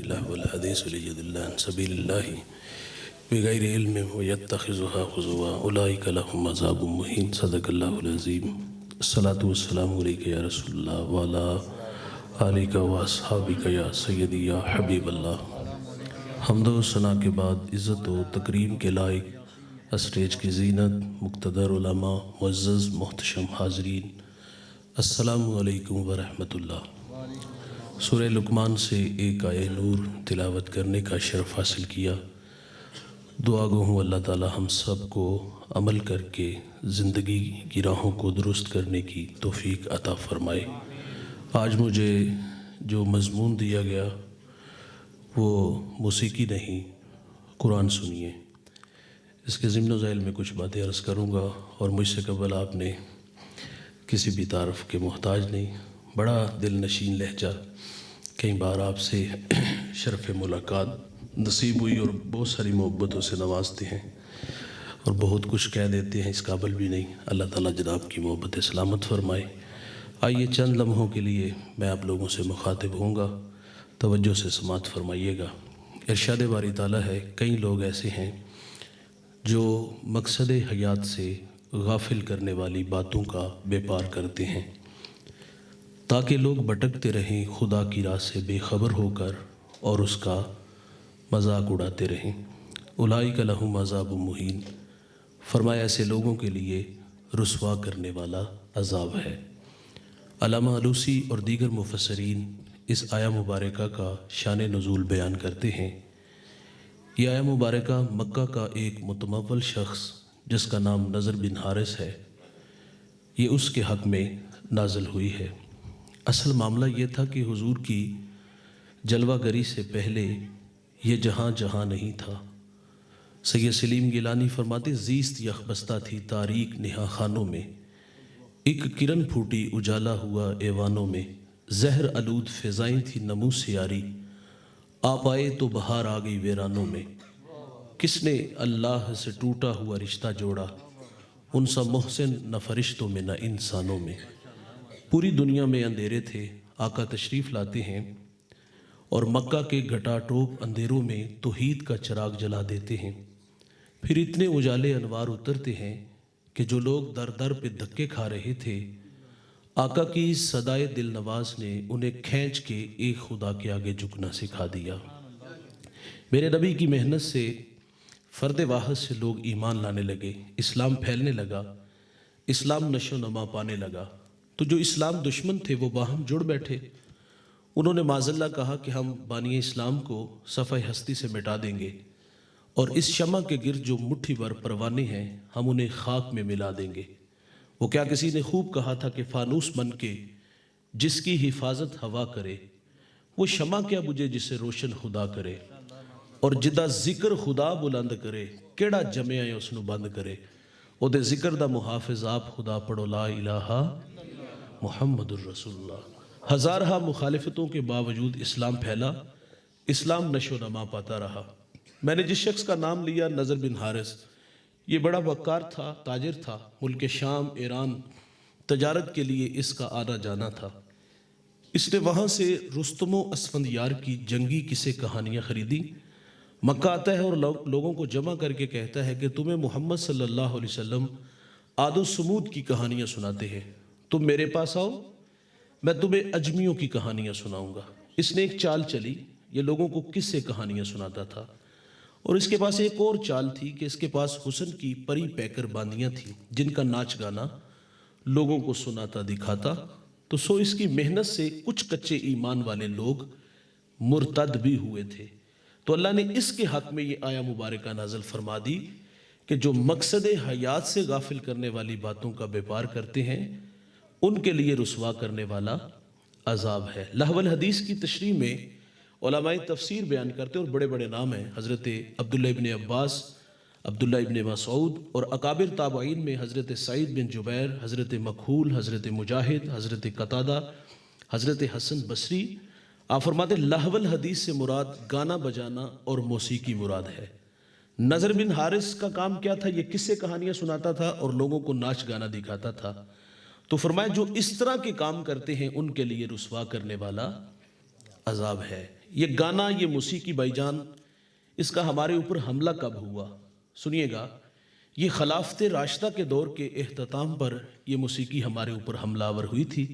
الله والحديث ليضل عن سبيل الله بغير علم ويتخذها هزوا أولئك لهم عذاب مهين صدق الله العظيم الصلاة والسلام عليك يا رسول الله وعلى آلك وأصحابك يا سيدي يا حبيب الله حمد و ثنا کے بعد عزت و تکریم کے لائق اسٹیج کی زینت مقتدر علماء معزز محتشم حاضرین السلام علیکم ورحمۃ اللہ۔ سورہ لقمان سے ایک آیہ نور تلاوت کرنے کا شرف حاصل کیا۔ دعا گو ہوں اللہ تعالی ہم سب کو عمل کر کے زندگی کی راہوں کو درست کرنے کی توفیق عطا فرمائے۔ آج مجھے جو مضمون دیا گیا وہ موسیقی نہیں، قرآن سنیے۔ اس کے ضمن و ذیل میں کچھ باتیں عرض کروں گا، اور مجھ سے قبل آپ نے کسی بھی تعارف کے محتاج نہیں۔ بڑا دل نشین لہجہ، کئی بار آپ سے شرف ملاقات نصیب ہوئی اور بہت ساری محبتوں سے نوازتے ہیں اور بہت کچھ کہہ دیتے ہیں، اس قابل بھی نہیں۔ اللہ تعالیٰ جناب کی محبت سلامت فرمائے۔ آئیے چند لمحوں کے لیے میں آپ لوگوں سے مخاطب ہوں گا، توجہ سے سماعت فرمائیے گا۔ ارشاد باری تعالیٰ ہے، کئی لوگ ایسے ہیں جو مقصد حیات سے غافل کرنے والی باتوں کا بیپار کرتے ہیں تاکہ لوگ بھٹکتے رہیں خدا کی راہ سے بے خبر ہو کر اور اس کا مذاق اڑاتے رہیں۔ اولئک لہم عذاب مہین، فرمایا ایسے لوگوں کے لیے رسوا کرنے والا عذاب ہے۔ علامہ علوسی اور دیگر مفسرین اس آیہ مبارکہ کا شان نزول بیان کرتے ہیں۔ یہ آیہ مبارکہ مکہ کا ایک متمول شخص جس کا نام نضر بن حارث ہے، یہ اس کے حق میں نازل ہوئی ہے۔ اصل معاملہ یہ تھا کہ حضور کی جلوہ گری سے پہلے یہ جہاں جہاں نہیں تھا۔ سید سلیم گیلانی فرماتے، زیست یخبستہ تھی تاریک نہا خانوں میں، ایک کرن پھوٹی اجالا ہوا ایوانوں میں، زہر آلود فضائیں تھی نمو سیاری، آپ آئے تو بہار آ گئی ویرانوں میں۔ کس نے اللہ سے ٹوٹا ہوا رشتہ جوڑا، ان سا محسن نہ فرشتوں میں نہ انسانوں میں۔ پوری دنیا میں اندھیرے تھے، آقا تشریف لاتے ہیں اور مکہ کے گھٹا ٹوپ اندھیروں میں توحید کا چراغ جلا دیتے ہیں۔ پھر اتنے اجالے انوار اترتے ہیں کہ جو لوگ در در پہ دھکے کھا رہے تھے، آقا کی صدائے دل نواز نے انہیں کھینچ کے ایک خدا کے آگے جھکنا سکھا دیا۔ میرے نبی کی محنت سے فرد واحد سے لوگ ایمان لانے لگے، اسلام پھیلنے لگا، اسلام نشو و نما پانے لگا۔ تو جو اسلام دشمن تھے وہ باہم جڑ بیٹھے، انہوں نے معاذ اللہ کہا کہ ہم بانی اسلام کو صفحہ ہستی سے مٹا دیں گے، اور اس شمع کے گرد جو مٹھی بھر پروانے ہیں ہم انہیں خاک میں ملا دیں گے۔ وہ کیا کسی نے خوب کہا تھا کہ فانوس بن کے جس کی حفاظت ہوا کرے، وہ شمع کیا بجھے جسے روشن خدا کرے، اور جدہ ذکر خدا بلند کرے کیڑا جمعہ اس نو بند کرے۔ او دے ذکر دا محافظ آپ خدا پڑھو لا الہ محمد الرسول اللہ۔ ہزارہا مخالفتوں کے باوجود اسلام پھیلا، اسلام نشو نما پاتا رہا۔ میں نے جس شخص کا نام لیا نضر بن حارث، یہ بڑا وقار تھا، تاجر تھا، ملک شام ایران تجارت کے لیے اس کا آنا جانا تھا۔ اس نے وہاں سے رستم و اسفندیار کی جنگی قصے کہانیاں خریدی۔ مکہ آتا ہے اور لوگوں کو جمع کر کے کہتا ہے کہ تمہیں محمد صلی اللہ علیہ وسلم عاد و سمود کی کہانیاں سناتے ہیں، تم میرے پاس آؤ، میں تمہیں اجمیوں کی کہانیاں سناؤں گا۔ اس نے ایک چال چلی، یہ لوگوں کو قصے کہانیاں سناتا تھا، اور اس کے پاس ایک اور چال تھی کہ اس کے پاس حسن کی پری پیکر باندیاں تھیں جن کا ناچ گانا لوگوں کو سناتا دکھاتا۔ تو سو اس کی محنت سے کچھ کچے ایمان والے لوگ مرتد بھی ہوئے تھے۔ تو اللہ نے اس کے حق میں یہ آیہ مبارکہ نازل فرما دی کہ جو مقصد حیات سے غافل کرنے والی باتوں کا بیپار کرتے ہیں ان کے لیے رسوا کرنے والا عذاب ہے۔ لہو الحدیث کی تشریح میں علماء تفسیر بیان کرتے ہیں، اور بڑے بڑے نام ہیں، حضرت عبداللہ ابن عباس، عبداللہ ابن مسعود، اور اکابر تابعین میں حضرت سعید بن جبیر، حضرت مکحول، حضرت مجاہد، حضرت قتادہ، حضرت حسن بصری۔ آپ فرماتے ہیں لہو الحدیث سے مراد گانا بجانا اور موسیقی مراد ہے۔ نضر بن حارث کا کام کیا تھا؟ یہ قصے کہانیاں سناتا تھا اور لوگوں کو ناچ گانا دکھاتا تھا۔ تو فرمایا جو اس طرح کے کام کرتے ہیں ان کے لیے رسوا کرنے والا عذاب ہے۔ یہ گانا، یہ موسیقی بھائی جان، اس کا ہمارے اوپر حملہ کب ہوا؟ سنیے گا، یہ خلافت راشدہ کے دور کے اختتام پر یہ موسیقی ہمارے اوپر حملہ آور ہوئی تھی۔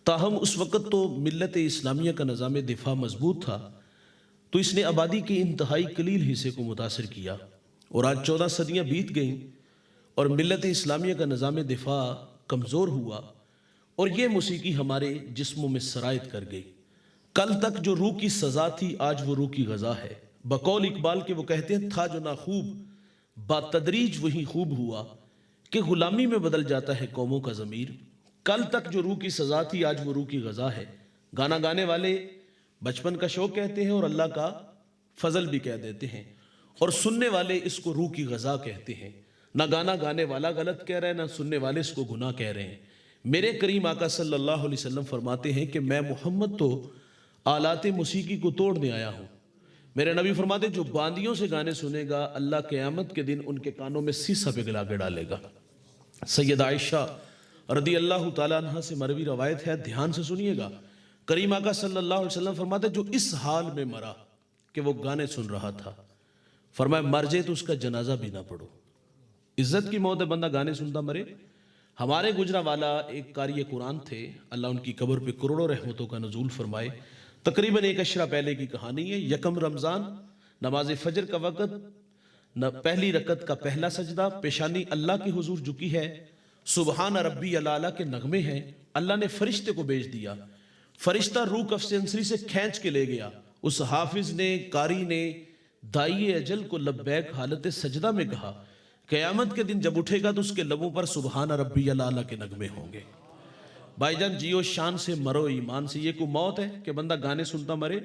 تاہم اس وقت تو ملت اسلامیہ کا نظام دفاع مضبوط تھا، تو اس نے آبادی کے انتہائی قلیل حصے کو متاثر کیا، اور آج 14 صدیاں بیت گئیں اور ملت اسلامیہ کا نظام دفاع کمزور ہوا، اور یہ موسیقی ہمارے جسموں میں سرایت کر گئی۔ کل تک جو روح کی سزا تھی، آج وہ روح کی غذا ہے۔ بقول اقبال کے وہ کہتے ہیں، تھا جو نہ خوب باتدریج وہی خوب ہوا، کہ غلامی میں بدل جاتا ہے قوموں کا ضمیر۔ کل تک جو روح کی سزا تھی، آج وہ روح کی غذا ہے۔ گانا گانے والے بچپن کا شوق کہتے ہیں اور اللہ کا فضل بھی کہہ دیتے ہیں، اور سننے والے اس کو روح کی غذا کہتے ہیں۔ نہ گانا گانے والا غلط کہہ رہا ہے، نہ سننے والے اس کو گناہ کہہ رہے ہیں۔ میرے کریم آقا صلی اللہ علیہ وسلم فرماتے ہیں کہ میں محمد تو آلات موسیقی کو توڑنے آیا ہوں۔ میرے نبی فرماتے ہیں، جو باندیوں سے گانے سنے گا، اللہ قیامت کے دن ان کے کانوں میں سیسا پگھلا کے ڈالے گا۔ سید عائشہ رضی اللہ تعالیٰ عنہ سے مروی روایت ہے، دھیان سے سنیے گا۔ کریم آقا صلی اللہ علیہ وسلم فرماتے ہیں، جو اس حال میں مرا کہ وہ گانے سن رہا تھا، فرمایا مر جائے تو اس کا جنازہ بھی نہ پڑھو۔ عزت کی موت ہے بندہ گانے سنتا مرے۔ ہمارے گجرا والا ایک قاری قرآن تھے، اللہ ان کی قبر پہ کروڑوں رحمتوں کا نزول فرمائے۔ تقریباً 1 اشرہ پہلے کی کہانی ہے۔ یکم رمضان، نماز فجر کا وقت، پہلی رکعت کا پہلا سجدہ، پیشانی اللہ کے حضور جھکی ہے، سبحان ربی الاعلیٰ کے نغمے ہیں۔ اللہ نے فرشتے کو بھیج دیا، فرشتہ روح کف انصری سے کھینچ کے لے گیا۔ اس حافظ نے، قاری نے دائی اجل کو لبیک حالت سجدہ میں کہا، قیامت کے دن جب اٹھے گا تو اس کے لبوں پر سبحان ربی الاعلیٰ کے نغمے ہوں گے۔ بھائی جان، جیو شان سے، مرو ایمان سے۔ یہ کوئی موت ہے کہ بندہ گانے سنتا مرے؟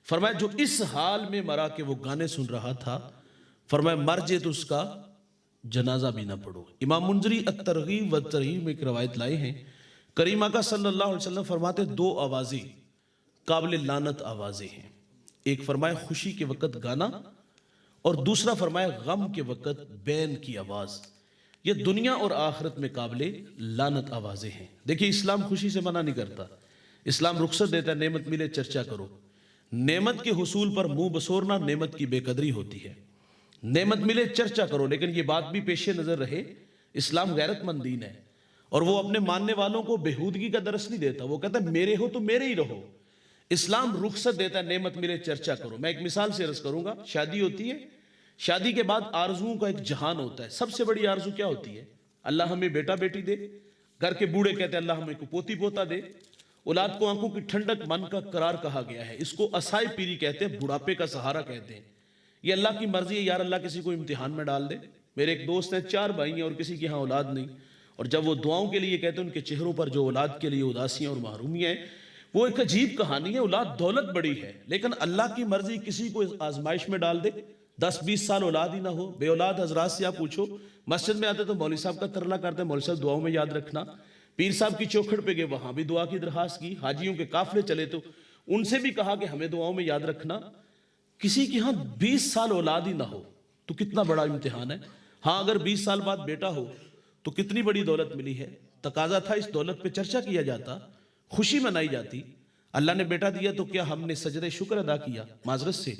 فرمایا جو اس حال میں مرا کہ وہ گانے سن رہا تھا، فرمایا مر جائے تو اس کا جنازہ بھی نہ پڑھو۔ امام منذری الترغیب والترہیب میں ایک روایت لائے ہیں، کریم آقا صلی اللہ علیہ وسلم فرماتے 2 آوازیں قابل لعنت آوازیں ہیں۔ ایک فرمایا خوشی کے وقت گانا، اور دوسرا فرمایا غم کے وقت بین کی آواز۔ یہ دنیا اور آخرت میں قابل لعنت آوازیں ہیں۔ دیکھیے، اسلام خوشی سے منع نہیں کرتا، اسلام رخصت دیتا ہے، نعمت ملے چرچا کرو۔ نعمت کے حصول پر منہ بسورنا نعمت کی بے قدری ہوتی ہے۔ نعمت ملے چرچا کرو، لیکن یہ بات بھی پیش نظر رہے، اسلام غیرت مند دین ہے، اور وہ اپنے ماننے والوں کو بےہودگی کا درس نہیں دیتا۔ وہ کہتا ہے میرے ہو تو میرے ہی رہو۔ اسلام رخصت دیتا ہے، نعمت ملے چرچا کرو۔ میں ایک مثال سے عرض کروں گا، شادی ہوتی ہے، شادی کے بعد آرزوؤں کا ایک جہان ہوتا ہے۔ سب سے بڑی آرزو کیا ہوتی ہے؟ اللہ ہمیں بیٹا بیٹی دے۔ گھر کے بوڑھے کہتے ہیں اللہ ہمیں کو پوتی پوتا دے۔ اولاد کو آنکھوں کی ٹھنڈک، من کا قرار کہا گیا ہے۔ اس کو اسائے پیری کہتے ہیں، بڑھاپے کا سہارا کہتے ہیں۔ یہ اللہ کی مرضی ہے، یار اللہ کسی کو امتحان میں ڈال دے۔ میرے ایک دوست ہیں، 4 بھائی ہیں اور کسی کی ہاں اولاد نہیں، اور جب وہ دعاؤں کے لیے کہتے ہیں، ان کے چہروں پر جو اولاد کے لیے اداسیاں اور محرومیاں ہیں، وہ ایک عجیب کہانی ہے۔ اولاد دولت بڑی ہے، لیکن اللہ کی مرضی کسی کو آزمائش میں ڈال دے۔ 10-20 سال اولاد ہی نہ ہو، بے اولاد حضرات سے آپ پوچھو، مسجد میں آتے تو مولوی صاحب کا ترلا کرتے ہیں، مولوی صاحب دعاؤں میں یاد رکھنا۔ پیر صاحب کی چوکھٹ پہ گئے، وہاں بھی دعا کی درخواست کی۔ حاجیوں کے قافلے چلے تو ان سے بھی کہا کہ ہمیں دعاؤں میں یاد رکھنا۔ کسی کی ہاں 20 سال اولاد ہی نہ ہو تو کتنا بڑا امتحان ہے۔ ہاں اگر 20 سال بعد بیٹا ہو تو کتنی بڑی دولت ملی ہے۔ تقاضا تھا اس دولت پہ چرچا کیا جاتا، خوشی منائی جاتی۔ اللہ نے بیٹا دیا تو کیا ہم نے سجدہ شکر ادا کیا؟ معذرت سے،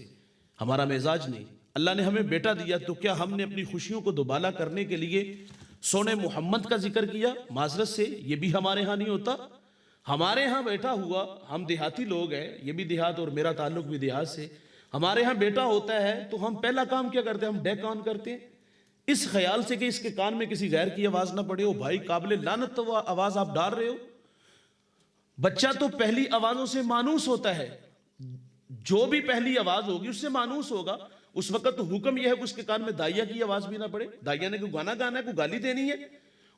ہمارا مزاج نہیں۔ اللہ نے ہمیں بیٹا دیا تو کیا ہم نے اپنی خوشیوں کو دوبالا کرنے کے لیے سونے محمد کا ذکر کیا؟ معذرت سے، یہ بھی ہمارے ہاں نہیں ہوتا۔ ہمارے ہاں بیٹا ہوا، ہم دیہاتی لوگ ہیں، یہ بھی دیہات اور میرا تعلق بھی دیہات سے، ہمارے ہاں بیٹا ہوتا ہے تو ہم پہلا کام کیا کرتے ہیں؟ ہم ڈیک آن کرتے ہیں، اس خیال سے کہ اس کے کان میں کسی غیر کی آواز نہ پڑے ہو۔ بھائی قابل لعنت تو وہ آواز آپ ڈال رہے ہو۔ بچہ تو پہلی آوازوں سے مانوس ہوتا ہے، جو بھی پہلی آواز ہوگی اس سے مانوس ہوگا۔ اس وقت تو حکم یہ ہے کہ اس کے کان میں دائیا کی آواز بھی نہ پڑے۔ دائیا نے کوئی گانا گانا ہے، کوئی گالی دینی ہے،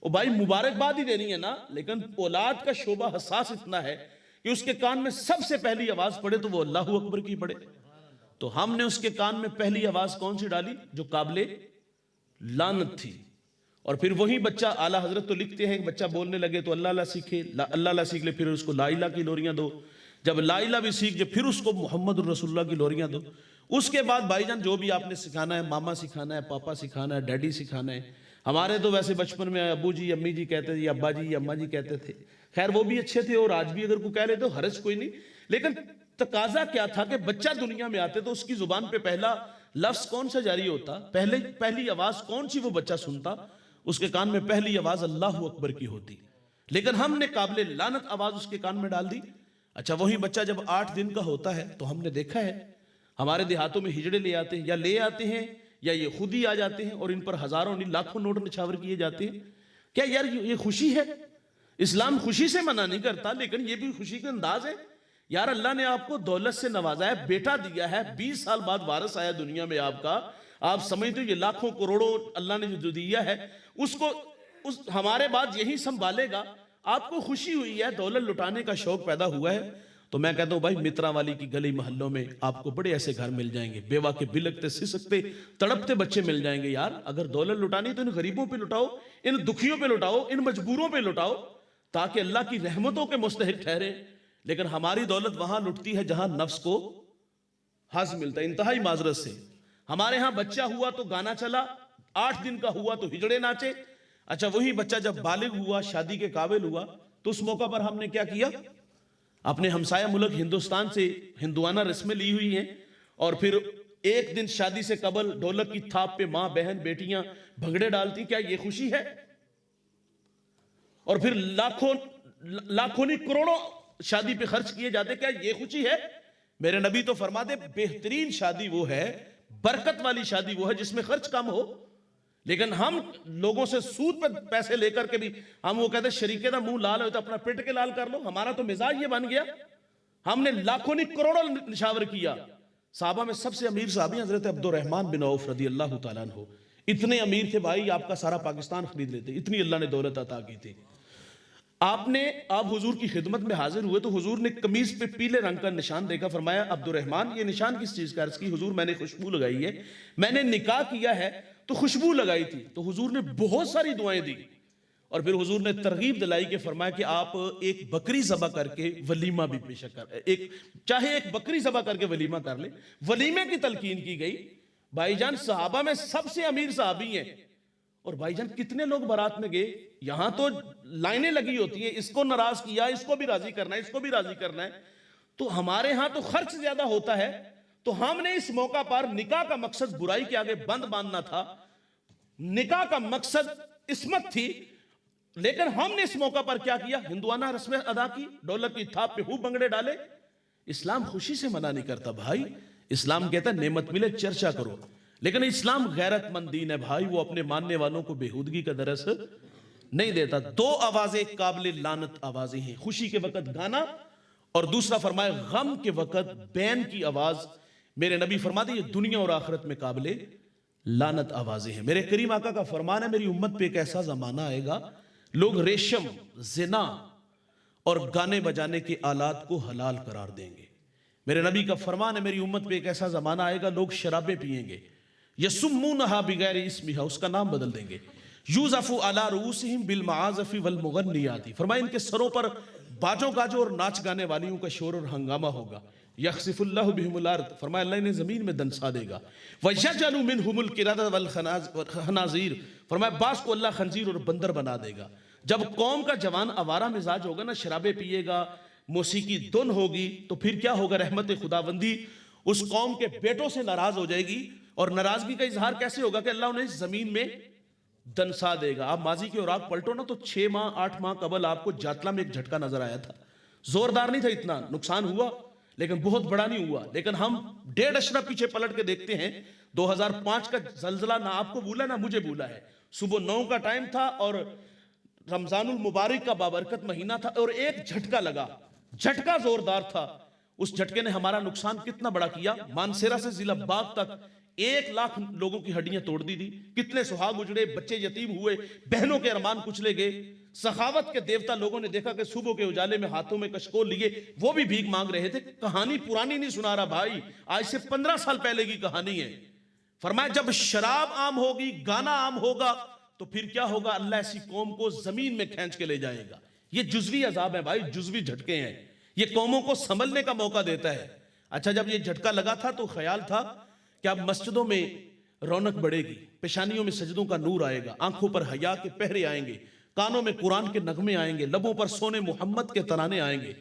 اور بھائی مبارکباد ہی دینی ہے نا، لیکن اولاد کا شعبہ حساس اتنا ہے کہ اس کے کان میں سب سے پہلی آواز پڑے تو وہ اللہ اکبر کی پڑے۔ تو ہم نے اس کے کان میں پہلی آواز کون سی ڈالی؟ جو قابل لعنت تھی۔ اور پھر وہی بچہ، اعلیٰ حضرت تو لکھتے ہیں کہ بچہ بولنے لگے تو اللہ اللہ سیکھے، اللہ اللہ سیکھ لے، پھر اس کو لا الہ کی لوریاں دو، جب لا الہ بھی سیکھ جائے پھر اس کو محمد الرسول اللہ کی لوریاں دو۔ اس کے بعد بھائی جان جو بھی آپ نے سکھانا ہے، ماما سکھانا ہے، پاپا سکھانا ہے، ڈیڈی سکھانا ہے۔ ہمارے تو ویسے بچپن میں ابو جی امی جی کہتے تھے، ابا جی اماں جی کہتے تھے، خیر وہ بھی اچھے تھے، اور آج بھی اگر کوئی کہہ لے تو حرج کوئی نہیں، لیکن تقاضا کیا تھا کہ بچہ دنیا میں آتے تو اس کی زبان پہ پہلا لفظ کون سا جاری ہوتا، پہلی آواز کون سی وہ بچہ سنتا، اس کے کان میں پہلی آواز اللہ اکبر کی ہوتی، لیکن ہم نے قابل لعنت آواز اس کے کان میں ڈال دی۔ اچھا وہی بچہ جب 8 دن کا ہوتا ہے تو ہم نے دیکھا ہے ہمارے دیہاتوں میں ہجڑے لے آتے ہیں، یا لے آتے ہیں یا یہ خود ہی آ جاتے ہیں اور ان پر ہزاروں نہیں لاکھوں نوٹ نچھاور کیے جاتے ہیں۔ کیا یار یہ خوشی ہے؟ اسلام خوشی سے منع نہیں کرتا، لیکن یہ بھی خوشی کا انداز ہے۔ یار اللہ نے آپ کو دولت سے نوازا ہے، بیٹا دیا ہے، 20 سال بعد وارث آیا دنیا میں آپ کا، آپ سمجھتے ہو یہ لاکھوں کروڑوں اللہ نے جو دیا ہے اس کو ہمارے بعد یہی سنبھالے گا، آپ کو خوشی ہوئی ہے، دولت لٹانے کا شوق پیدا ہوا ہے، تو میں کہتا ہوں بھائی مترا والی کی گلی محلوں میں آپ کو بڑے ایسے گھر مل جائیں گے، بیوہ کے بلکتے سسکتے تڑپتے بچے مل جائیں گے۔ یار اگر دولت لٹانی تو ان غریبوں پہ لٹاؤ، ان دکھیوں پہ لٹاؤ، ان مجبوروں پہ لٹاؤ، تاکہ اللہ کی رحمتوں کے مستحق ٹھہرے۔ لیکن ہماری دولت وہاں لٹتی ہے جہاں نفس کو حظ ملتا ہے، انتہائی معذرت سے۔ ہمارے ہاں بچہ ہوا تو گانا چلا، 8 دن کا ہوا تو ہجڑے ناچے۔ اچھا وہی بچہ جب بالغ ہوا، شادی کے قابل ہوا، تو اس موقع پر ہم نے کیا کیا؟ اپنے ہمسایہ ملک ہندوستان سے ہندوانہ رسمیں لی ہوئی ہیں، اور پھر ایک دن شادی سے قبل ڈھولک کی تھاپ پہ ماں بہن بیٹیاں بھنگڑے ڈالتی۔ کیا یہ خوشی ہے؟ اور پھر لاکھوں نہیں کروڑوں شادی پہ خرچ کیے جاتے، کیا یہ خوشی ہے؟ میرے نبی تو فرماتے بہترین شادی وہ ہے، برکت والی شادی وہ ہے جس میں خرچ کم ہو۔ لیکن ہم لوگوں سے سود پہ پیسے لے کر کے بھی ہم وہ کہتے ہیں شریکے دا منہ لال ہو تو اپنا پیٹ کے لال کر لو۔ ہمارا تو مزاج یہ بن گیا، ہم نے لاکھوں نہیں کروڑوں نشاور کیا۔ صحابہ میں سب سے امیر صحابی حضرت عبد الرحمن بن عوف رضی اللہ تعالیٰ عنہ، اتنے امیر تھے بھائی آپ کا سارا پاکستان خرید لیتے، اتنی اللہ نے دولت عطا کی تھی۔ آپ حضور کی خدمت میں حاضر ہوئے تو حضور نے قمیض پہ پیلے رنگ کا نشان دیکھا، فرمایا عبد الرحمن یہ نشان کس چیز کا؟ عرض کی حضور میں نے خوشبو لگائی ہے، میں نے نکاح کیا ہے تو خوشبو لگائی تھی۔ تو حضور نے بہت ساری دعائیں دی، اور پھر حضور نے ترغیب دلائی کہ فرمایا کہ آپ ایک بکری ذبح کر کے ولیمہ بھی پیش کر، چاہے ایک بکری ذبح کر کے ولیمہ کر لے۔ ولیمے کی تلقین کی گئی۔ بھائی جان صحابہ میں سب سے امیر صحابی ہیں، اور بھائی جان کتنے لوگ بارات میں گئے؟ یہاں تو لائنیں لگی ہوتی ہیں، اس کو ناراض کیا، اس کو بھی راضی کرنا ہے، اس کو بھی راضی کرنا ہے۔ تو ہمارے ہاں تو خرچ زیادہ ہوتا ہے، تو ہم نے اس موقع پر نکاح کا مقصد برائی کے آگے بند باندھنا تھا، نکاح کا مقصد عصمت تھی، لیکن ہم نے اس موقع پر کیا کیا؟ ہندوانہ رسمیں ادا کی، ڈھولک کی تھاپ پہ خوب بھنگڑے ڈالے۔ اسلام خوشی سے منع نہیں کرتا بھائی، اسلام کہتا ہے نعمت ملے چرچا کرو، لیکن اسلام غیرت مند دین ہے بھائی، وہ اپنے ماننے والوں کو بےہودگی کا درس نہیں دیتا۔ 2 آوازیں قابل لعنت آوازیں ہیں، خوشی کے وقت گانا، اور دوسرا فرمائے غم کے وقت بین کی آواز۔ میرے نبی فرماتے یہ دنیا اور آخرت میں قابل لعنت آوازیں ہیں۔ میرے کریم آقا کا فرمان ہے میری امت پہ ایک ایسا زمانہ آئے گا لوگ ریشم، زنا اور گانے بجانے کے آلات کو حلال قرار دیں گے۔ میرے نبی کا فرمان ہے میری امت پہ ایک ایسا زمانہ آئے گا لوگ شرابیں پیئیں گے، یسمونہا بغیر اسمہا، اس کا نام بدل دیں گے، یوزف علی رؤوسہم بالمعازف والمغنیات، فرمایا ان کے سروں پر باجوں گاجوں اور ناچ گانے والیوں کا شور اور ہنگامہ ہوگا۔ یخسف اللہ بہم الارض، فرمایا اللہ انہیں زمین میں دنسا دے گا۔ وَيَجْعَلُ مِنْهُمُ الْقِرَدَةَ وَالْخَنَازِيرَ، فرمایا باز کو اللہ خنزیر اور بندر بنا دے گا۔ جب قوم کا جوان آوارہ مزاج ہوگا نا، شرابیں پیے گا، موسیقی دھن ہوگی، تو پھر کیا ہوگا؟ رحمت خداوندی اس قوم کے بیٹوں سے ناراض ہو جائے گی، اور ناراضگی کا اظہار کیسے ہوگا کہ اللہ انہیں زمین میں دنسا دے گا۔ آپ ماضی کے اوراق پلٹو نا تو 6 ماہ 8 ماہ قبل آپ کو جاتلا میں ایک جھٹکا نظر آیا تھا، زوردار نہیں تھا، اتنا نقصان ہوا لیکن بہت بڑا نہیں ہوا۔ لیکن ہم 1.5 اشرہ پیچھے پلٹ کے دیکھتے ہیں، 2005 کا زلزلہ نہ آپ کو بھولا نہ مجھے بھولا ہے۔ صبح 9 کا ٹائم تھا اور رمضان المبارک کا بابرکت مہینہ تھا، اور ایک جھٹکا لگا، جھٹکا زوردار تھا۔ اس جھٹکے نے ہمارا نقصان کتنا بڑا کیا؟ مانسیرا سے ضلع باغ تک 1 لاکھ لوگوں کی ہڈیاں توڑ دی تھی، کتنے سہاگ اجڑے، بچے یتیم ہوئے، بہنوں کے ارمان کچلے گئے۔ سخاوت کے دیوتا لوگوں نے دیکھا کہ صبح کے اجالے میں ہاتھوں میں کشکول لیے وہ بھی بھیک مانگ رہے تھے۔ کہانی پرانی نہیں سنا رہا بھائی، آج سے 15 سال پہلے کی کہانی ہے۔ فرمایا جب شراب عام ہوگی، گانا عام ہوگا، تو پھر کیا ہوگا؟ اللہ ایسی قوم کو زمین میں کھینچ کے لے جائے گا۔ یہ جزوی عذاب ہے بھائی، جزوی جھٹکے ہیں، یہ قوموں کو سنبھلنے کا موقع دیتا ہے۔ اچھا جب یہ جھٹکا لگا تھا تو خیال تھا کہ اب مسجدوں میں رونق بڑھے گی، پیشانیوں میں سجدوں کا نور آئے گا، آنکھوں پر حیا کے پہرے آئیں گے، کانوں میں قرآن کے نغمے آئیں گے، لبوں پر سونے محمد کے ترانے آئیں گے۔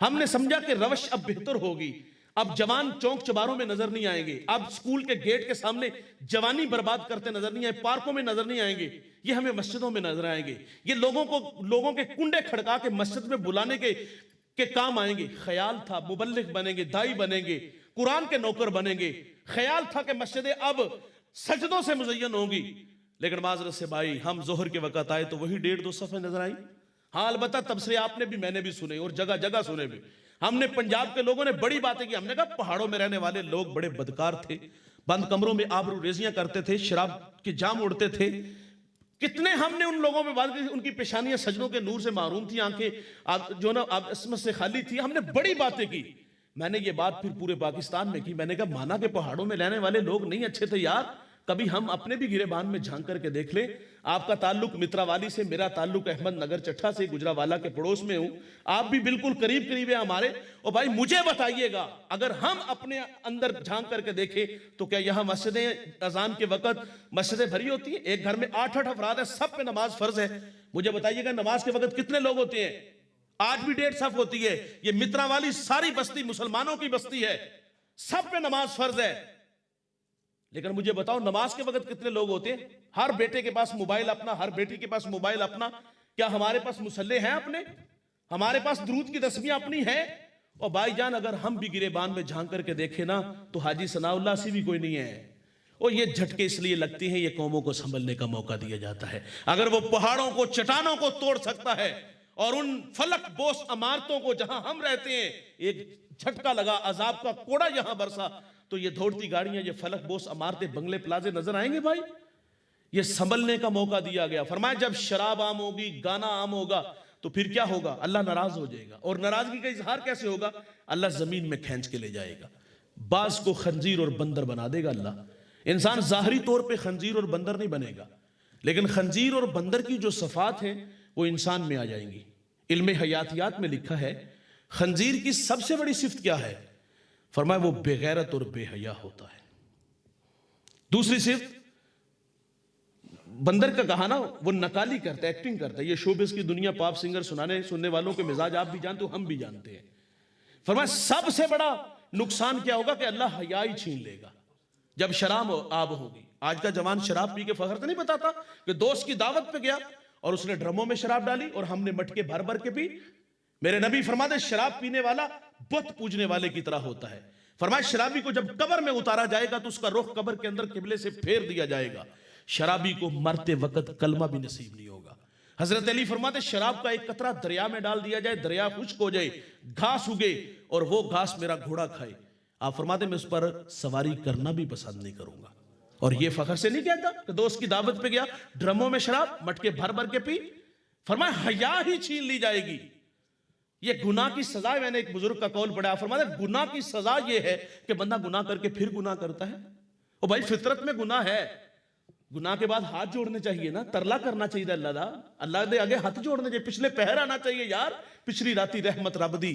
ہم نے سمجھا کہ روش اب بہتر ہوگی، اب جوان چوک چباروں میں نظر نہیں آئیں گے، اب سکول کے گیٹ کے سامنے جوانی برباد کرتے نظر نہیں آئیں، پارکوں میں نظر نہیں آئیں گے، یہ ہمیں مسجدوں میں نظر آئیں گے، یہ لوگوں کے کنڈے کھڑکا کے مسجد میں بلانے کے کام آئیں گے۔ خیال تھا مبلغ بنیں گے، دائی بنیں گے، قرآن کے نوکر بنیں گے، خیال تھا کہ مسجدیں اب سجدوں سے مزین ہوں گی، لیکن معذرت سے بھائی ہم ظہر کے وقت آئے تو وہی 1.5-2 صفحے نظر آئی۔ ہاں البتہ تبصرے آپ نے بھی میں نے بھی سنے اور جگہ جگہ سنے بھی۔ ہم نے پنجاب کے لوگوں نے بڑی باتیں کی، ہم نے کہا پہاڑوں میں رہنے والے لوگ بڑے بدکار تھے، بند کمروں میں آبرو ریزیاں کرتے تھے، شراب کے جام اڑتے تھے۔ کتنے ہم نے ان لوگوں میں بات کی، ان کی پیشانیاں سجدوں کے نور سے محروم تھی، آنکھیں جو نا عصمت سے خالی تھی، ہم نے بڑی باتیں کی۔ میں نے یہ بات پھر پورے پاکستان میں کی، میں نے کہا مانا کہ پہاڑوں میں رہنے والے لوگ نہیں اچھے تھے یار، کبھی ہم اپنے بھی گریبان میں جھانک کر کے دیکھ لیں۔ آپ کا تعلق متراوالی سے، میرا تعلق احمد نگر چٹھا سے، گجراوالا کے پڑوس میں ہوں، آپ بھی بالکل قریب قریب ہیں ہمارے۔ اور بھائی مجھے بتائیے گا اگر ہم اپنے اندر جھانک کر کے دیکھیں تو کیا یہاں مسجدیں اذان کے وقت مسجدیں بھری ہوتی ہیں؟ ایک گھر میں 8 افراد ہیں، سب پہ نماز فرض ہے، مجھے بتائیے گا نماز کے وقت کتنے لوگ ہوتے ہیں؟ آج بھی 1.5 صف ہوتی ہے۔ یہ متراوالی ساری بستی مسلمانوں کی بستی ہے، سب پہ نماز فرض ہے، لیکن مجھے بتاؤ نماز کے وقت کتنے لوگ ہوتے ہیں؟ ہر بیٹے کے پاس موبائل اپنا، ہر بیٹی کے پاس موبائل اپنا۔ کیا ہمارے پاس مصلے ہیں اپنے؟ ہمارے پاس درود کی تسبیح اپنی ہے؟ اور بھائی جان اگر ہم بھی گریبان میں جھانک کر کے دیکھیں نا تو حاجی ثناء اللہ سے بھی کوئی نہیں ہے۔ اور یہ جھٹکے اس لیے لگتی ہیں، یہ قوموں کو سنبھلنے کا موقع دیا جاتا ہے۔ اگر وہ پہاڑوں کو چٹانوں کو توڑ سکتا ہے اور ان فلک بوس عمارتوں کو جہاں ہم رہتے ہیں ایک جھٹکا لگا، عذاب کا کوڑا یہاں برسا، تو یہ دوڑتی گاڑیاں، یہ فلک بوس عمارتیں، بنگلے پلازے نظر آئیں گے بھائی؟ یہ سنبھلنے کا موقع دیا گیا۔ فرمایا جب شراب عام ہوگی، گانا عام ہوگا تو پھر کیا ہوگا؟ اللہ ناراض ہو جائے گا، اور ناراضگی کا اظہار کیسے ہوگا؟ اللہ زمین میں کھینچ کے لے جائے گا، بعض کو خنزیر اور بندر بنا دے گا اللہ۔ انسان ظاہری طور پہ خنزیر اور بندر نہیں بنے گا، لیکن خنزیر اور بندر کی جو صفات ہیں وہ انسان میں آ جائیں گی۔ علم حیاتیات میں لکھا ہے خنزیر کی سب سے بڑی صفت کیا ہے؟ فرمایا وہ بے غیرت اور بے حیا ہوتا ہے۔ دوسری صفت بندر کا کہا نا، وہ نکالی کرتا ہے، ایکٹنگ کرتا ہے۔ یہ شوبز کی دنیا، پاپ سنگر سننے والوں کے مزاج آپ بھی جانتے ہو، ہم بھی جانتے ہیں۔ فرمایا سب سے بڑا نقصان کیا ہوگا کہ اللہ حیا ہی چھین لے گا جب شراب آب ہوگی۔ آج کا جوان شراب پی کے فخر تو نہیں بتاتا کہ دوست کی دعوت پہ گیا اور اس نے ڈرموں میں شراب ڈالی اور ہم نے مٹکے بھر بھر کے پی۔ میرے نبی فرماتے شراب پینے والا بت پوجنے والے کی طرح ہوتا ہے۔ فرمایا شرابی کو جب قبر میں اتارا جائے گا تو اس کا رخ قبر کے اندر قبلے سے پھیر دیا جائے گا۔ شرابی کو مرتے وقت کلمہ بھی نصیب نہیں ہوگا۔ حضرت علی فرماتے شراب کا ایک قطرہ دریا میں ڈال دیا جائے، دریا خشک ہو جائے، گھاس اگے اور وہ گھاس میرا گھوڑا کھائے، آپ فرماتے میں اس پر سواری کرنا بھی پسند نہیں کروں گا۔ اور یہ فخر سے نہیں کہتا کہ دوست کی دعوت پہ گیا، ڈرموں میں شراب مٹکے بھر بھر کے پی۔ فرمایا حیا ہی چھین لی جائے گی۔ یہ گناہ کی سزا ہے۔ میں نے ایک بزرگ کا قول پڑھا، فرماتے گناہ کی سزا یہ ہے کہ بندہ گناہ کر کے پھر گناہ کرتا ہے۔ اور بھائی فطرت میں گناہ ہے، گناہ کے بعد ہاتھ جوڑنے چاہیے نا، ترلا کرنا چاہیے اللہ دے آگے ہاتھ جوڑنے چاہیے، پچھلے پہر آنا چاہیے یار۔ پچھلی راتی رحمت رب دی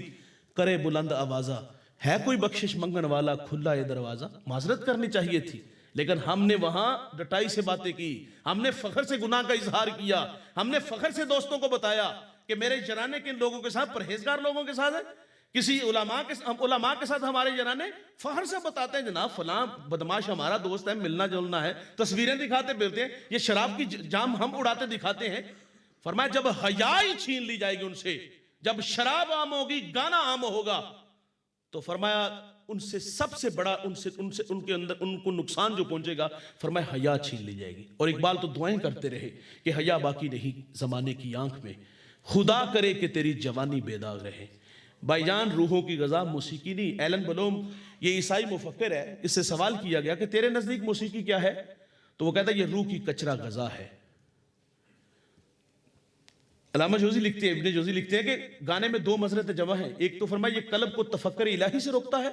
کرے بلند آوازہ، ہے کوئی بخشش منگن والا کھلا یہ دروازہ۔ معذرت کرنی چاہیے تھی، لیکن ہم نے وہاں ڈٹائی سے باتیں کی، ہم نے فخر سے گناہ کا اظہار کیا، ہم نے فخر سے دوستوں کو بتایا کہ میرے جنانے کن لوگوں کے ساتھ؟ پرہیزگار لوگوں کے ساتھ ہے۔ کسی علماء کے ساتھ ہمارے جنانے فخر سے بتاتے ہیں جناب فلاں بدماش ہمارا دوست ہے، ملنا جلنا ہے، تصویریں دکھاتے پھرتے ہیں، یہ شراب کی جام ہم اڑاتے دکھاتے ہیں۔ فرمایا جب حیا ہی چھین لی جائے گی ان سے، جب شراب عام ہوگی، گانا عام ہوگا، تو فرمایا ان سے سب سے بڑا ان کے اندر ان کو نقصان جو پہنچے گا، فرمایا حیا چھین لی جائے گی۔ اور اقبال تو دعائیں کرتے رہے کہ حیا باقی نہیں زمانے کی آنکھ میں، خدا کرے کہ تیری جوانی بے داغ رہے۔ بھائی جان روحوں کی غذا موسیقی نہیں۔ ایلن بلوم یہ عیسائی مفکر ہے، اس سے سوال کیا گیا کہ تیرے نزدیک موسیقی کیا ہے؟ تو وہ کہتا ہے یہ روح کی کچرا غذا ہے۔ علامہ جوزی لکھتے ہیں، ابن جوزی لکھتے ہیں کہ گانے میں 2 مضرت جمع ہیں۔ ایک تو فرمایا یہ قلب کو تفکر الہی سے روکتا ہے،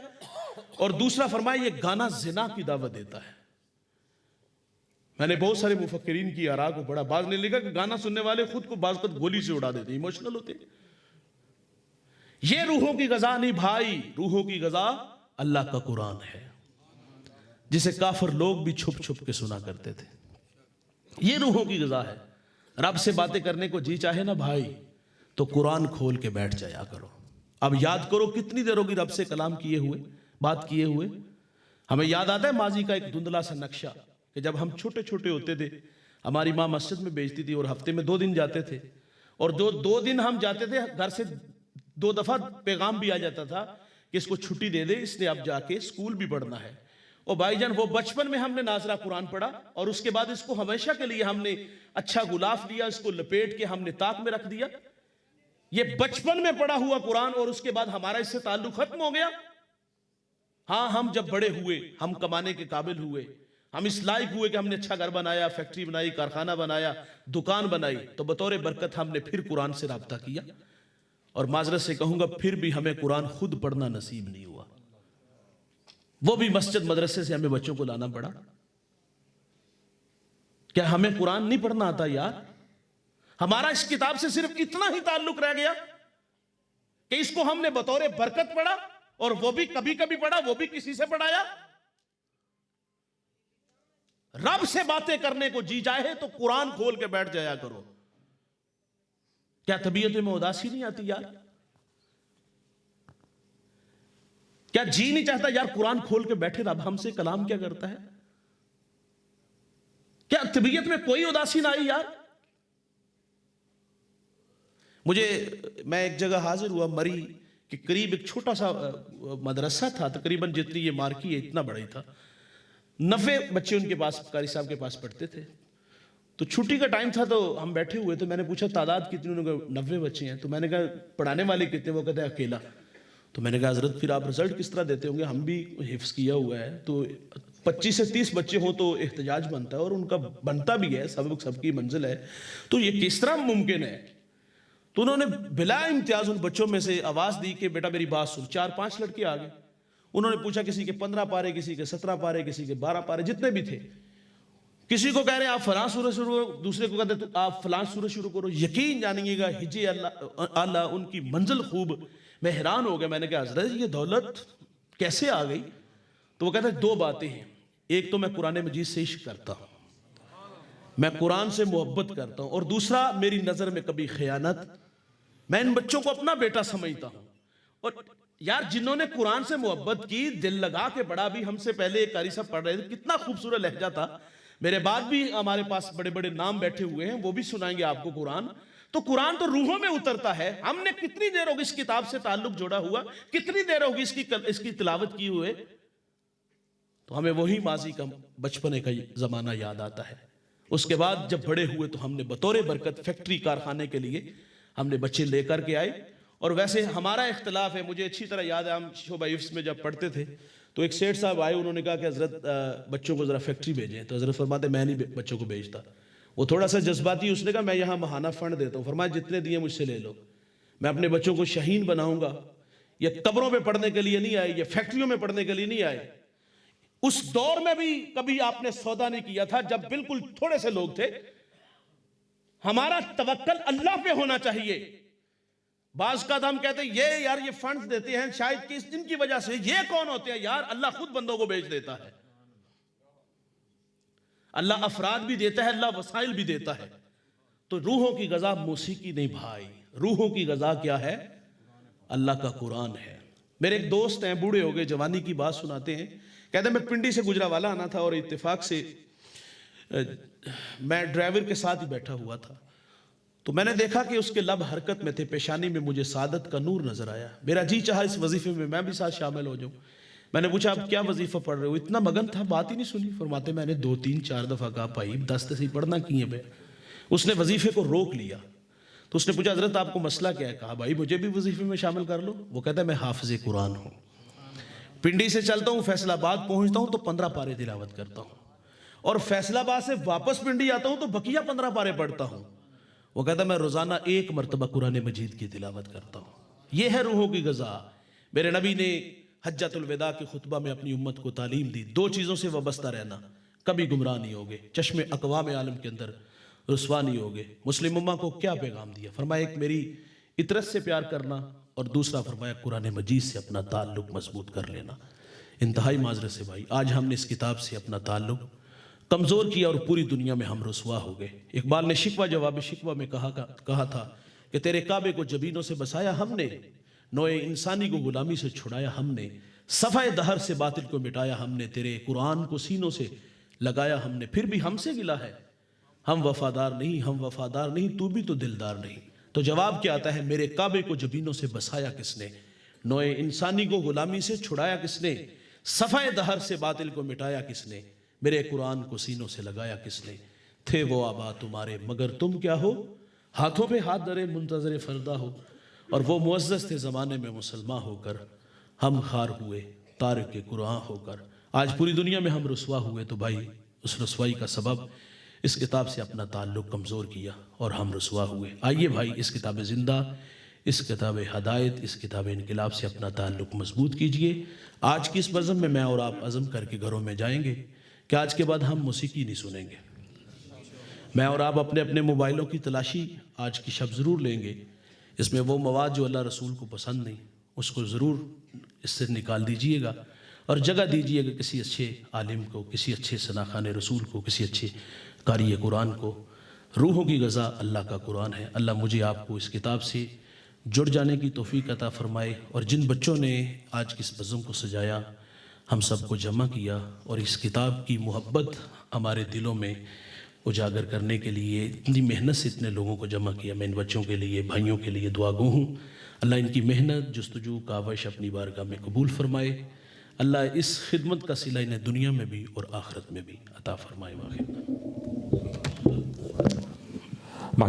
اور دوسرا فرمایا یہ گانا زنا کی دعوت دیتا ہے۔ میں نے بہت سارے مفکرین کی آراء کو پڑھا، بعض نے لکھا کہ گانا سننے والے خود کو بعض وقت گولی سے اڑا دیتے ہیں، ایموشنل ہوتے ہیں۔ یہ روحوں کی غذا نہیں بھائی، روحوں کی غذا اللہ کا قرآن ہے، جسے کافر لوگ بھی چھپ چھپ کے سنا کرتے تھے۔ یہ روحوں کی غذا ہے۔ رب سے باتیں کرنے کو جی چاہے نا بھائی تو قرآن کھول کے بیٹھ جایا کرو۔ اب یاد کرو کتنی دیر ہوگی رب سے کلام کیے ہوئے، بات کیے ہوئے. ہمیں یاد آتا ہے ماضی کا ایک دھندلا سا نقشہ کہ جب ہم چھوٹے چھوٹے ہوتے تھے ہماری ماں مسجد میں بھیجتی تھی اور ہفتے میں 2 دن جاتے تھے، اور 2 دن ہم جاتے تھے گھر سے 2 دفعہ پیغام بھی آ جاتا تھا کہ اس کو چھٹی دے دے، اس نے اب جا کے اسکول بھی پڑھنا ہے. اور بھائی جان وہ بچپن میں ہم نے ناظرہ قرآن پڑھا اور اس کے بعد اس کو ہمیشہ کے لیے ہم نے اچھا غلاف لیا، اس کو لپیٹ کے ہم نے طاق میں رکھ دیا. یہ بچپن میں پڑھا ہوا قرآن اور اس کے بعد ہمارا اس سے تعلق ختم ہو گیا. ہاں ہم جب بڑے ہوئے، ہم کمانے کے قابل ہوئے، ہم اس لائق ہوئے کہ ہم نے اچھا گھر بنایا، فیکٹری بنائی، کارخانہ بنایا، دکان بنائی، تو بطور برکت ہم نے پھر قرآن سے رابطہ کیا. اور معذرت سے کہوں گا پھر بھی ہمیں قرآن خود پڑھنا نصیب نہیں ہوا، وہ بھی مسجد مدرسے سے ہمیں بچوں کو لانا پڑا. کیا ہمیں قرآن نہیں پڑھنا آتا یار؟ ہمارا اس کتاب سے صرف اتنا ہی تعلق رہ گیا کہ اس کو ہم نے بطور برکت پڑھا، اور وہ بھی کبھی کبھی پڑھا، وہ بھی کسی سے پڑھایا. رب سے باتیں کرنے کو جی چاہے تو قرآن کھول کے بیٹھ جایا کرو. کیا طبیعت میں اداسی نہیں آتی یار؟ کیا جی نہیں چاہتا یار قرآن کھول کے بیٹھے رب ہم سے کلام کیا کرتا ہے؟ کیا طبیعت میں کوئی اداسی نہ آئی یار؟ میں ایک جگہ حاضر ہوا مری کہ قریب ایک چھوٹا سا مدرسہ تھا، تقریباً جتنی یہ مارکی ہے اتنا بڑا ہی تھا. 90 بچے ان کے پاس قاری صاحب کے پاس پڑھتے تھے. تو چھٹی کا ٹائم تھا تو ہم بیٹھے ہوئے، تو میں نے پوچھا تعداد کتنی؟ انہوں نے کہا 90 بچے ہیں. تو میں نے کہا پڑھانے والے کتنے؟ وہ کہتے ہیں اکیلا. تو میں نے کہا حضرت پھر آپ رزلٹ کس طرح دیتے ہوں گے؟ ہم بھی حفظ کیا ہوا ہے، تو 25 سے 30 بچے ہوں تو احتجاج بنتا ہے، اور ان کا بنتا بھی ہے، سب کی منزل ہے، تو یہ کس طرح ممکن ہے؟ تو انہوں نے بلا امتیاز ان بچوں میں سے آواز دی کہ بیٹا میری بات سن. 4-5 لڑکے آگے. انہوں نے پوچھا کسی کے 15 پارے، کسی کے 17 پارے، کسی کے 12 پارے، جتنے بھی تھے. کسی کو کہہ رہے ہیں آپ فلاں سورہ شروع کرو، دوسرے کو کہتے ہیں آپ فلاں سورہ شروع کرو. یقین جانیے گا ہجے اللہ ان کی منزل خوب. میں حیران ہو گیا. میں نے کہا حضرت یہ دولت کیسے آ گئی؟ تو وہ کہتے ہیں 2 باتیں ہیں. ایک تو میں قرآن مجید سے عشق کرتا ہوں، میں قرآن سے محبت کرتا ہوں، اور دوسرا میری نظر میں کبھی خیانت. میں ان بچوں کو اپنا بیٹا سمجھتا ہوں. اور یار جنہوں نے قرآن سے محبت کی، دل لگا کے بڑا بھی ہم سے پہلے ایک قاری صاحب پڑھ رہے تھے، کتنا خوبصورت لہجہ تھا. میرے بعد بھی ہمارے پاس بڑے بڑے نام بیٹھے ہوئے ہیں، وہ بھی سنائیں گے آپ کو قرآن. تو قرآن تو روحوں میں اترتا ہے. ہم نے کتنی دیر ہوگی اس کتاب سے تعلق جوڑا ہوا، کتنی دیر ہوگی اس کی تلاوت کی ہوئے، تو ہمیں وہی ماضی کا بچپنے کا زمانہ یاد آتا ہے. اس کے بعد جب بڑے ہوئے تو ہم نے بطور برکت فیکٹری کارخانے کے لیے ہم نے بچے لے کر کے آئے. اور ویسے ہمارا اختلاف ہے، مجھے اچھی طرح یاد ہے ہم شعبہ حفظ میں جب پڑھتے تھے تو ایک سیٹھ صاحب آئے، انہوں نے کہا کہ حضرت بچوں کو ذرا فیکٹری بھیجیں. تو حضرت فرماتے میں نہیں بچوں کو بھیجتا. وہ تھوڑا سا جذباتی، اس نے کہا میں یہاں ماہانہ فنڈ دیتا ہوں. فرمایا جتنے دیے مجھ سے لے لو، میں اپنے بچوں کو شہین بناؤں گا. یہ قبروں میں پڑھنے کے لیے نہیں آئے، یہ فیکٹریوں میں پڑھنے کے لیے نہیں آئے. اس دور میں بھی کبھی آپ نے سودا نہیں کیا تھا جب بالکل تھوڑے سے لوگ تھے. ہمارا توکل اللہ پہ ہونا چاہیے. بعض کا ہم کہتے ہیں یہ یار یہ فنڈز دیتے ہیں شاید کہ جن کی وجہ سے، یہ کون ہوتے ہیں یار؟ اللہ خود بندوں کو بیچ دیتا ہے. اللہ افراد بھی دیتا ہے، اللہ وسائل بھی دیتا ہے. تو روحوں کی غذا موسیقی نہیں بھائی، روحوں کی غذا کیا ہے؟ اللہ کا قرآن ہے. میرے ایک دوست ہیں، بوڑھے ہو گئے، جوانی کی بات سناتے ہیں. کہتے ہیں میں پنڈی سے گجرانوالہ آنا تھا اور اتفاق سے میں ڈرائیور کے ساتھ ہی بیٹھا ہوا تھا. تو میں نے دیکھا کہ اس کے لب حرکت میں تھے، پیشانی میں مجھے سعادت کا نور نظر آیا. میرا جی چاہا اس وظیفے میں بھی ساتھ شامل ہو جاؤں. میں نے پوچھا آپ کیا وظیفہ پڑھ رہے ہو؟ اتنا مگن تھا، بات ہی نہیں سنی. فرماتے میں نے 2-3-4 دفعہ کہا بھائی 10 سے پڑھنا کی ہے. اس نے وظیفے کو روک لیا. تو اس نے پوچھا حضرت آپ کو مسئلہ کیا ہے؟ کہا بھائی مجھے بھی وظیفے میں شامل کر لو. وہ کہتا ہے میں حافظ قرآن ہوں، پنڈی سے چلتا ہوں، فیصل آباد پہنچتا ہوں تو 15 پارے تلاوت کرتا ہوں، اور فیصل آباد سے واپس پنڈی آتا ہوں تو بقیہ 15 پارے پڑھتا ہوں. وہ کہتا ہے میں روزانہ 1 مرتبہ قرآن مجید کی تلاوت کرتا ہوں. یہ ہے روحوں کی غذا. میرے نبی نے حجۃ الوداع کے خطبہ میں اپنی امت کو تعلیم دی، 2 چیزوں سے وابستہ رہنا، کبھی گمراہ نہیں ہوگے، چشم اقوام عالم کے اندر رسوا نہیں ہوگے. مسلم امہ کو کیا پیغام دیا؟ فرمایا ایک میری اطرت سے پیار کرنا، اور دوسرا فرمایا قرآن مجید سے اپنا تعلق مضبوط کر لینا. انتہائی معذرت سے بھائی آج ہم نے اس کتاب سے اپنا تعلق کمزور کیا اور پوری دنیا میں ہم رسوا ہو گئے. اقبال نے شکوہ جواب شکوہ میں کہا تھا کہ تیرے کعبے کو جبینوں سے بسایا ہم نے، نوع انسانی کو غلامی سے چھڑایا ہم نے، صفحہ دہر سے باطل کو مٹایا ہم نے، تیرے قرآن کو سینوں سے لگایا ہم نے، پھر بھی ہم سے گلہ ہے، ہم وفادار نہیں، ہم وفادار نہیں، تو بھی تو دلدار نہیں۔ تو جواب کیا آتا ہے، میرے کعبے کو جبینوں سے بسایا کس نے، نوع انسانی کو غلامی سے چھڑایا کس نے، صفحہ دہر سے باطل کو مٹایا کس نے، میرے قرآن کو سینوں سے لگایا کس نے، تھے وہ آبا تمہارے مگر تم کیا ہو، ہاتھوں پہ ہاتھ درے منتظر فردا ہو، اور وہ معزز تھے زمانے میں مسلمان ہو کر، ہم خار ہوئے تارک قرآن ہو کر۔ آج پوری دنیا میں ہم رسوا ہوئے تو بھائی اس رسوائی کا سبب اس کتاب سے اپنا تعلق کمزور کیا اور ہم رسوا ہوئے۔ آئیے بھائی اس کتاب زندہ، اس کتاب ہدایت، اس کتاب انقلاب سے اپنا تعلق مضبوط کیجئے۔ آج کی اس بزم میں اور آپ عزم کر کے گھروں میں جائیں گے کہ آج کے بعد ہم موسیقی نہیں سنیں گے۔ میں اور آپ اپنے اپنے موبائلوں کی تلاشی آج کی شب ضرور لیں گے، اس میں وہ مواد جو اللہ رسول کو پسند نہیں اس کو ضرور اس سے نکال دیجئے گا، اور جگہ دیجئے گا کسی اچھے عالم کو، کسی اچھے ثناخان رسول کو، کسی اچھے قاری قرآن کو۔ روحوں کی غذا اللہ کا قرآن ہے۔ اللہ مجھے آپ کو اس کتاب سے جڑ جانے کی توفیق عطا فرمائے، اور جن بچوں نے آج کی اس بزم کو سجایا، ہم سب کو جمع کیا، اور اس کتاب کی محبت ہمارے دلوں میں اجاگر کرنے کے لیے اتنی محنت سے اتنے لوگوں کو جمع کیا، میں ان بچوں کے لیے، بھائیوں کے لیے دعا گو ہوں۔ اللہ ان کی محنت، جستجو، کاوش اپنی بارگاہ میں قبول فرمائے۔ اللہ اس خدمت کا صلہ انہیں دنیا میں بھی اور آخرت میں بھی عطا فرمائے۔ واخر